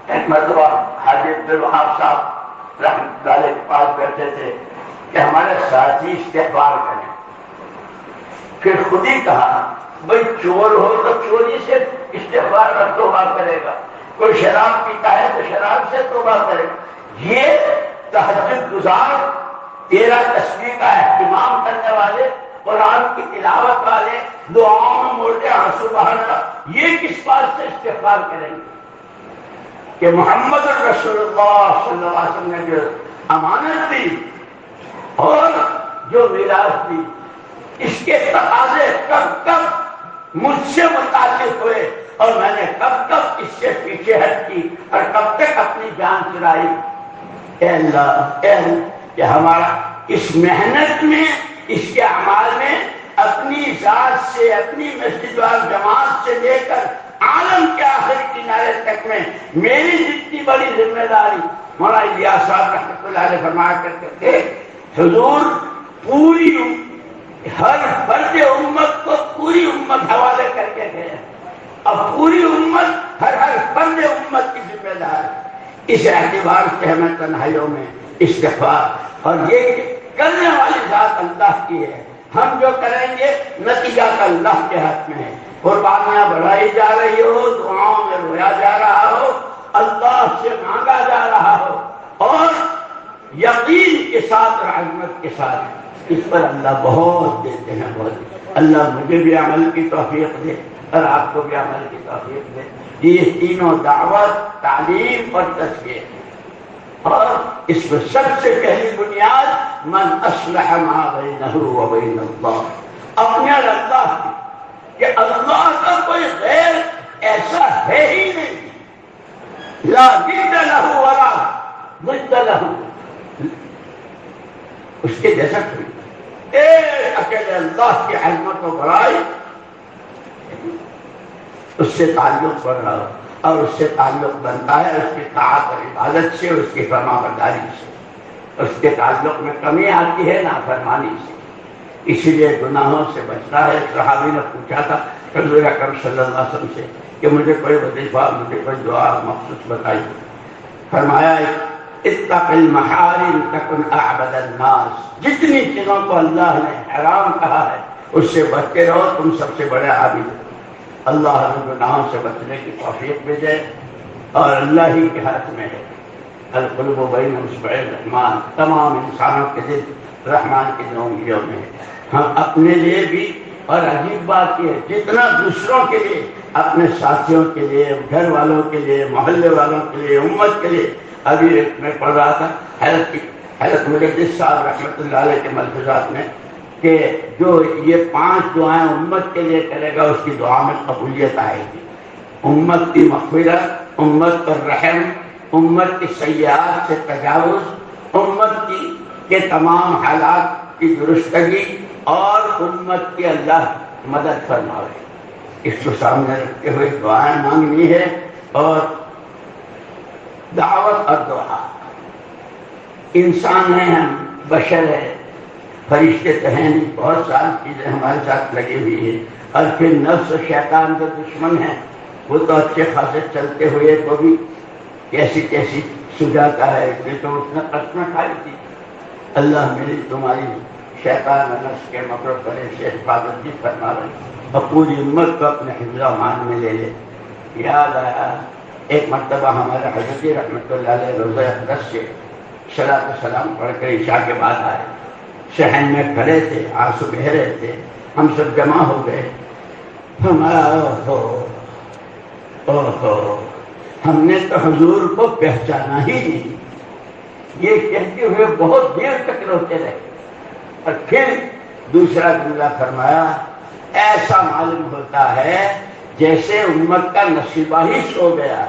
ایک مرتبہ حاجی عبدالوہاب صاحب رحمۃ اللہ کے پاس بیٹھے تھے کہ ہمارے ساتھی استغفار کریں، پھر خود ہی کہا بھائی چور ہو تو چوری سے استغفار اور توبہ کرے گا، کوئی شراب پیتا ہے تو شراب سے توبہ کرے گا۔ یہ تہجد گزار، 13 تسبیح کا اہتمام کرنے والے، قرآن کی تلاوت والے، دعاؤں میں موڑتے آنسو بہانا، یہ کس بات سے استغفار کریں گے کہ محمد رسول اللہ صلی اللہ علیہ وسلم نے جو امانت دی اور جو میراث دی، اس کے تقاضے کب مجھ سے متعلق ہوئے اور میں نے کب اس سے پیچھے ہٹ کی اور کب تک اپنی جان چرائی۔ اے اللہ کہ ہمارا اس محنت میں، اس کے اعمال میں، اپنی ذات سے، اپنی مسجد وال جماعت سے لے کر عالم کے آخری کنارے تک میں میری جتنی بڑی ذمہ داری، مولانا الیاس صاحب رحمۃ اللہ علیہ فرمایا کرتے تھے، حضور پوری ہر فرد امت کو پوری امت حوالے کر کے گئے، اب پوری امت ہر فرد امت کی ذمہ دار ہے۔ اس اعتبار سے ہمیں تنہائیوں میں استغفار، اور یہ کرنے والی ذات اللہ کی ہے، ہم جو کریں گے نتیجہ تو اللہ کے ہاتھ میں ہے. قربانیاں بڑھائی جا رہی ہو، دعاؤں میں رویا جا رہا ہو، اللہ سے مانگا جا رہا ہو، اور یقین کے ساتھ اور عظمت کے ساتھ، اس پر اللہ بہت دیتے ہیں. بہت اللہ مجھے بھی عمل کی توفیق دے اور آپ کو بھی عمل کی توفیق دے. یہ تینوں دعوت، تعلیم اور تزکیہ، اور اس میں سب سے پہلی بنیاد من اصلح ما بینہ و بین اللہ، اپنے اور اللہ کی، کہ اللہ کا کوئی غیر ایسا ہے ہی نہیں. لا ند لہ ولا ضد لہ، اس کے جیسا کوئی ایک اکیلے اللہ کی عظمت و بڑائی، اس سے تعلق بن رہا ہو، اور اس سے تعلق بنتا ہے اس کی طاعت اور عبادت سے، اس کی فرما برداری سے. اس کے تعلق میں کمی آتی ہے نافرمانی سے، اسی لیے گناہوں سے بچتا ہے. صحابی نے پوچھا تھا حضور اکرم صلی اللہ علیہ وسلم سے کہ مجھے کوئی وظیفہ، مجھے کوئی دعا مخصوص بتائیے. فرمایا اتق المحارم تکن اعبد الناس، جتنی چیزوں کو اللہ نے حرام کہا ہے اس سے بچتے رہو، تم سب سے بڑے عابد ہو. اللہ ہمیں گناہوں سے بچنے کی توفیق بھیجے، اور اللہ ہی کے ہاتھ میں ہے. القلوب بین اصبع الرحمن، تمام انسانوں کے دل رحمان کی دو انگلیوں میں ہے. ہم اپنے لیے بھی، اور عجیب بات یہ ہے جتنا دوسروں کے لیے، اپنے ساتھیوں کے لیے، گھر والوں کے لیے، محلے والوں کے لیے، امت کے لیے. ابھی میں پڑھ رہا تھا حضرت مجدد صاحب رحمۃ اللہ علیہ کے ملفوظات میں کہ جو یہ 5 دعائیں امت کے لیے کرے گا اس کی دعا میں قبولیت آئے گی. امت کی مغفرت، امت پر رحم، امت کی سیئات سے تجاوز، امت کے تمام حالات کی درستگی، اور امت کی اللہ مدد فرمائے. اس کو سامنے رکھتے ہوئے دعائیں مانگنی ہے. اور دعوت اور دعا، انسان ہیں ہم، بشر ہے، فرشتے تو ہیں نہیں، بہت ساری چیزیں ہمارے ساتھ لگی ہوئی ہیں. اور پھر نفس و شیطان جو دشمن ہیں وہ تو اچھے خاصے چلتے ہوئے کو بھی کیسی کیسی سجاتا ہے. یہ تو اس نے قسمیں کھائی تھی. اللہ میری تمہاری شیطان اور نفس کے مکر و فریب سے حفاظت بھی فرما رہے، اور پوری امت کو اپنے حفظ و امان میں لے لے. یاد آیا ایک مرتبہ ہمارے حضرت رحمۃ اللہ علیہ روزہ اقدس سے صلاۃ و سلام پڑھ کر عشاء کے بعد آئے. صحن میں کھڑے تھے، آنسو بہہ رہے تھے، ہم سب جمع ہو گئے. ہم نے تو حضور کو پہچانا ہی نہیں. یہ کہتے ہوئے بہت دیر تک روتے رہے، اور پھر دوسرا جملہ فرمایا ایسا معلوم ہوتا ہے جیسے امت کا نصیبہ ہی سو گیا.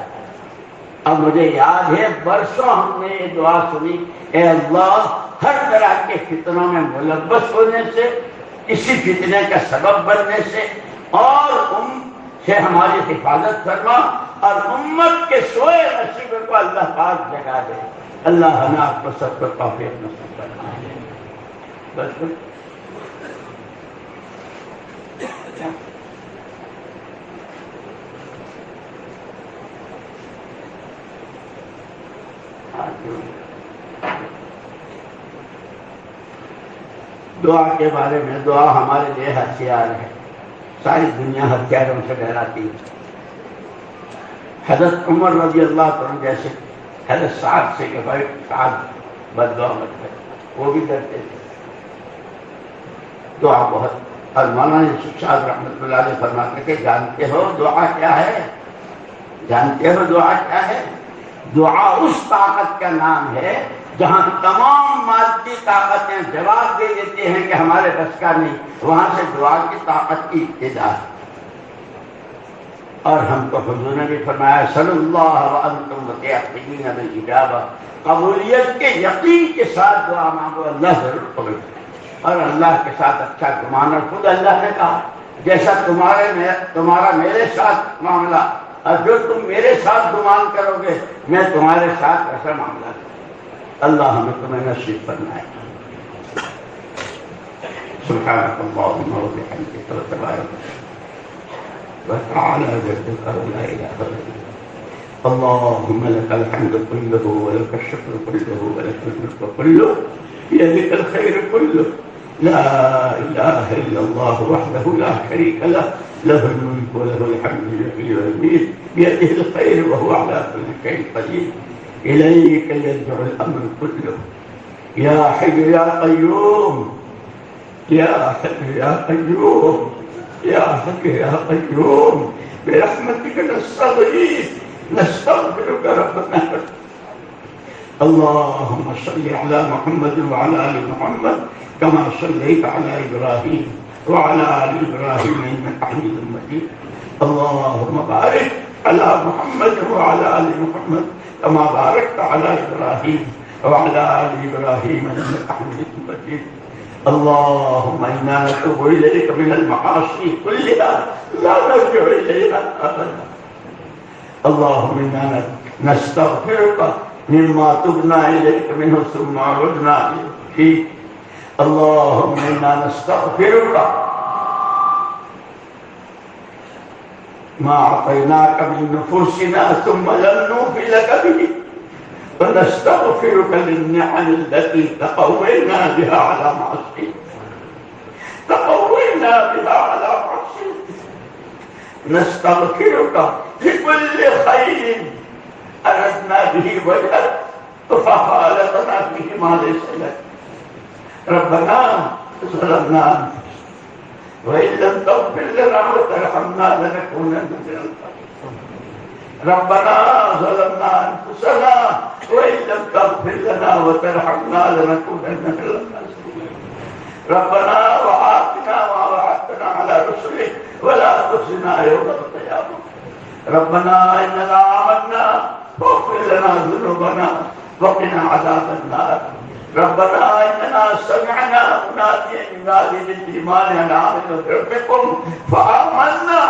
اب مجھے یاد ہے برسوں ہم نے یہ دعا سنی، اے اللہ ہر طرح کے فتنوں میں ملبس ہونے سے، کسی فتنے کا سبب بننے سے، اور سے ہماری حفاظت فرما، اور امت کے سوئے نصیبے کو اللہ پاک جگا دے. اللہ ہمیں آپ کو سب کو توفیق نصیب فرمائے. بس دعا کے بارے میں، دعا ہمارے لیے ہتھیار ہے. ساری دنیا ہتھیاروں سے ڈراتی ہے. حضرت عمر رضی اللہ عنہ جیسے حضرت سعد سے کہ بھائی سعد بد دعا مت کر، وہ بھی ڈرتے تھے. دعا بہت، اور مولانا یوسف صاحب رحمۃ اللہ علیہ فرماتے کہ جانتے ہو دعا کیا ہے؟ جانتے ہو دعا کیا ہے؟ دعا اس طاقت کا نام ہے جہاں تمام مادی طاقتیں جواب دے دیتے ہیں کہ ہمارے بس کا نہیں، وہاں سے دعا کی طاقت کی ابتدا. اور ہم کو حضور نے بھی فرمایا صلی اللہ وانتم متيقنون بالاجابہ، قبولیت کے یقین کے ساتھ دعا مانگو، اللہ ضرور قبول کرے. اور اللہ کے ساتھ اچھا گمان، اور خود اللہ نے کہا جیسا تمہارا میرے ساتھ معاملہ، اور جو تم میرے ساتھ گمان کرو گے میں تمہارے ساتھ ایسا معاملہ کروں. اللہ ہمیں تمہیں نصیب فرمائے. سبحانک اللہم وبحمدک وتبارک وتعالى جدك ولا إله غيرك. اللهم لك الحمد كله ولك الشكر كله ولك الملك كله بيدك الخير كله لا إله إلا الله وحده لا شريك له، له الملك وله الحمد يحيي ويميت بيده الخير وهو على كل شيء قدير. إليك يرجع الأمر كله يا حي يا قيوم، يا حي يا قيوم، يا حي يا قيوم، برحمتك نستغيث نستغفرك ربنا. اللهم صل على محمد وعلى آل محمد كما صليت على إبراهيم وعلى آل إبراهيم إنك حميد مجيد. اللهم بارك على محمد وعلى آل محمد كما باركت على إبراهيم وعلى آل إبراهيم إنك حميد مجيد. اللهم إنا نتوب إليك من المعاصي كلها لا نرجع إليها أبدا. اللهم إنا نستغفرك مما تبنا إليك منه ثم عدنا فيه. اللهم إنا نستغفرك ما أعطيناك من نفوسنا ثم لم نوفي لك به، ونستغفرك للنعم التي تقوينا بها على معصيتك، تقوينا بها على معصيتك. نستغفرك لكل خير أردنا به وجهك فخالطنا به ما ليس لك. ربنا ظلمنا أنفسنا وإن لم تغفر لنا وترحمنا لنكونن من الخاسرين. ربنا ظلمنا أنفسنا وإن لم تغفر لنا وترحمنا لنكونن من الخاسرين. ربنا وآتنا ما وعدتنا على رسلك ولا تخزنا يوم القيامة. ربنا إننا آمنا فاغفر لنا ذنوبنا وقنا عذاب النار. ربنا إننا سمعنا مناديا ينادي للإيمان أن آمنوا بربكم فآمنا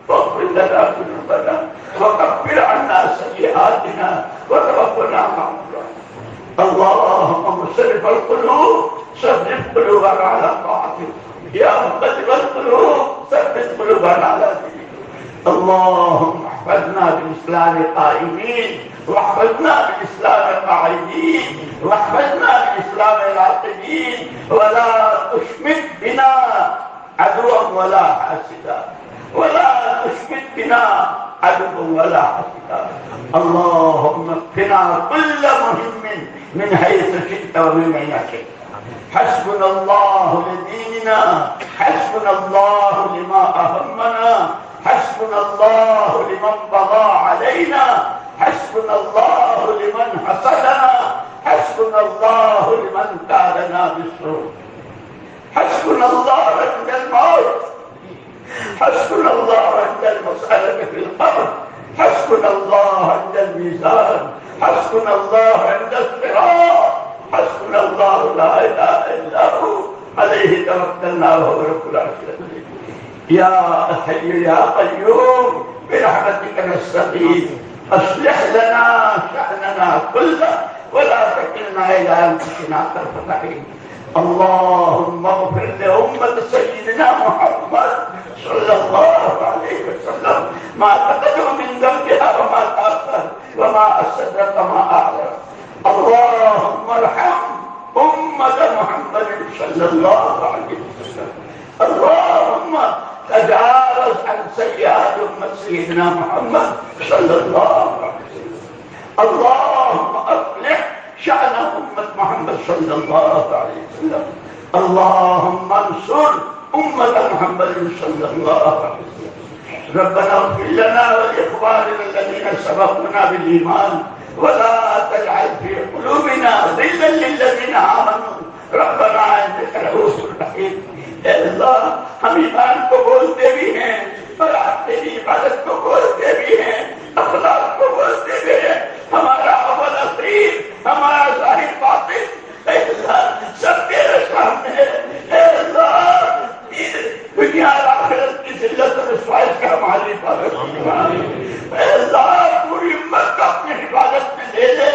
فاغفر لنا ذنوبنا وكفر عنا سيئاتنا وتوفنا مع الأبرار. اللهم مصرف القلوب صرف قلوبنا على طاعتك، يا مقلب القلوب ثبت قلوبنا على دينك. اللهم احفظنا بالإسلام قائمين واحفظنا بالإسلام قاعدين واحفظنا بالإسلام العاقبين، ولا تشمت بنا عدوا ولا حاسدا، ولا تشمت بنا عدوا ولا حاسدا. اللهم اكفنا كل مهم من حيث شئت ومن أين شئت. حسبنا الله لديننا، حسبنا الله لما أهمنا، حسبنا الله لمن بغى علينا، حسبنا الله لمن حسدنا، حسبنا الله لمن كادنا بالسوء. حسبنا الله عند الموت، حسبنا الله عند المسألة في القبر، حسبنا الله عند الميزان، حسبنا الله عند الصراط، حسبنا الله لا إله إلا هو عليه توكلنا وهو رب العرش العظيم. يا حي يا قيوم برحمتك نستغيث، اصلح لنا شأننا كله ولا تكلنا إلى أنفسنا طرفة عين. اللهم اغفر لأمة سيدنا محمد صلى الله عليه وسلم ما تقدم من ذنبها وما تأخر وما أسرت وما أعلن. اللهم ارحم أمة محمد صلى الله عليه وسلم. اللهم تجاوز عن سيئات أمة سيدنا محمد صلى الله عليه وسلم. اللهم أصلح شأن أمة محمد صلى الله عليه وسلم. اللهم انصر أمة محمد صلى الله عليه وسلم. ربنا اغفر لنا ولإخواننا الذين سبقونا بالإيمان ولا تجعل في قلوبنا غلا للذين آمنوا ربنا إنك رؤوف رحيم. اے اللہ ہم ایمان کو بولتے بھی ہیں اور آپ تیری عبادت کو بولتے بھی ہیں، اخلاق کو بولتے بھی ہیں، ہمارا اول اخیر ہمارا ظاہر باطن اے اللہ سب تیرے سامنے ہے. اے اللہ دنیا اور آخرت کی ذلت اور رسوائی کا ہماری حفاظت فرما. اے اللہ پوری امت کو اپنی حفاظت میں لے لے.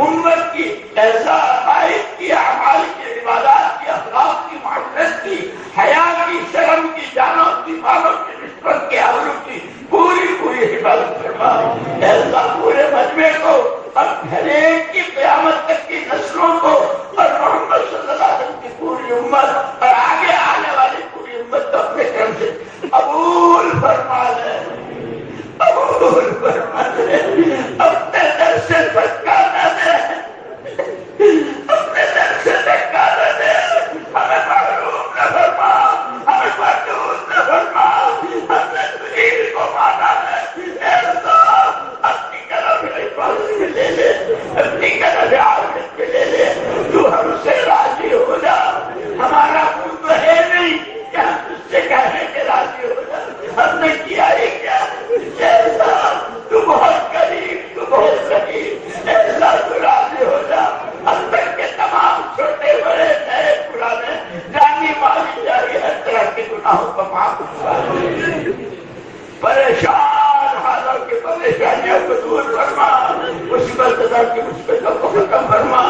امت کی ایسا عقائد کی، اعمال کی، عبادات کی، اخلاق کی، معاشرت کی، حیا کی، شرم کی، جانوں کی، مالوں کی، نسبت کی، آبرو کی پوری حفاظت فرما. اے اللہ پورے مجمع کو اور ہر ایک کی قیامت تک کی نسلوں کو اور محمد صلی اللہ علیہ وسلم کی پوری امت پریشان حالوں کی پریشانیوں کو دور فرما، مصیبت کی مصیبتوں کو ختم فرما،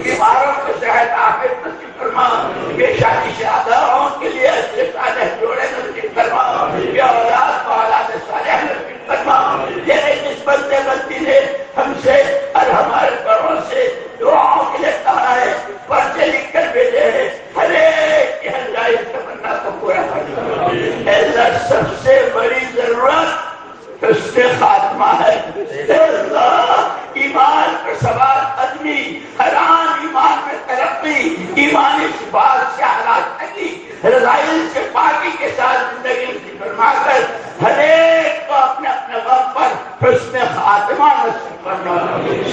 بیماروں کو صحت عافیت نصیب فرما، بے شادی شادیوں کے لیے اچھے صالح جوڑے نصیب فرما، بے اولاد کو اولاد صالح نصیب فرما۔ یہ جس بندے بندی نے ہم سے اور ہمارے بڑوں سے دعاؤں کے لیے کہا ہے، پرچے لکھ کر بھیجے ہیں، ہر ایک کی اللہ اس تمنا کو پورا کرنا۔ اللہ سب سے بڑی ضرورت حسن خاتمہ ہے۔ اللہ ایمان پر سوال قدمی، حرام ایمان میں ترقی، ایمانی صفات سے حالات تکی، رضائل سے پاکی کے ساتھ زندگی کی فرما کر ہر ایک کو اپنے اپنے وقت پر حسن خاتمہ نصیب کرنا،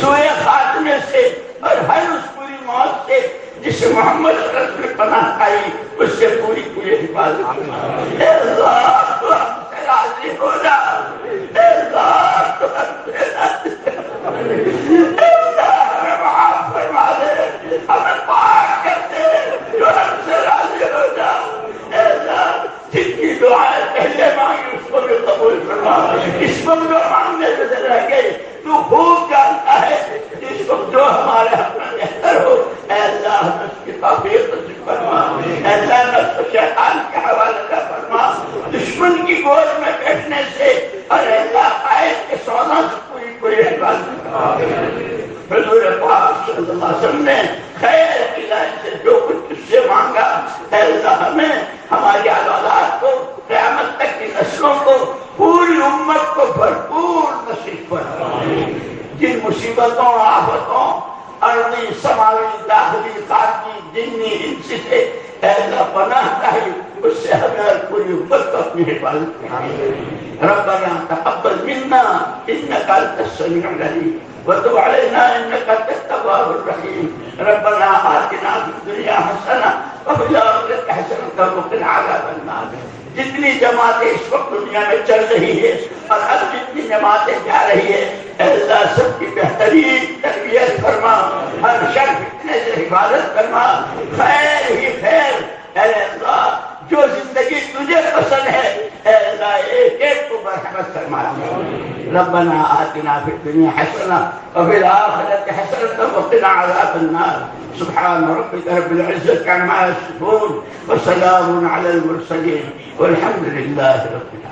سوئے خاتمے سے اور ہر اس پوری موت سے جسے محمد رسول نے پناہ پائی اس سے پوری پوری حفاظت کرنا۔ اے اللہ تو ہم سے راضی ہو جا، اے اللہ تو ہم سے راضی ہو جا، اے اللہ ہمیں معاف فرما دے، ہمیں پاک کر دے، جو ہم سے راضی ہو جا۔ اے اللہ جن کی دعائیں پہلے مانگی اس کو بھی قبول فرما، اس وقت جو مانگنے سے رہ گئے تو خوب جانتا ہے، جس وقت جو ہمارے اپنا بہتر ہو، اے اللہ نفس کی توفیق نصیب فرما، اے اللہ نفس و شیطان کے حوالے نہ فرما، دشمن کی گود میں بیٹھنے سے اور اے اللہ قائد کے سودا سے پوری پوری حفاظت فرما۔ حضور پاک صلی اللہ علیہ وسلم نے خیر کی لائن سے جو کچھ اس سے مانگا، اے اللہ ہمیں ہماری اولاد کو قیامت تک کی نسلوں کو پوری امت کو بھرپور نصیب فرما۔ جن مصیبتوں آفتوں ارضی سماوی داخلی خارجی جنی انسی سے اے اللہ پناہ چاہیے، اس سے ہمیں اور پوری امت کو اپنی حفاظت کرنا۔ ربنا تقبل منا انك انت السميع العليم وتب علينا انك انت التواب الرحيم۔ ربنا آتنا في الدنيا حسنة وفي الآخرة حسنة وقنا عذاب النار۔ جتنی جماعتیں اس وقت دنیا میں چل رہی ہے اور اب جتنی جماعتیں جا رہی ہے، اے اللہ سب کی بہترین تربیت فرما، ہر شر فتنے سے حفاظت فرما، خیر ہی خیر۔ اے اللہ جو زندگی تجھے پسند ہے، اے اللہ ایک ایک کو برحمت فرما۔ ربنا آتنا في الدنيا حسنة وفي الآخرة حسنة وقنا عذاب النار۔ سبحان ربك رب العزة عما يصفون وسلام على المرسلين والحمد لله رب العالمين۔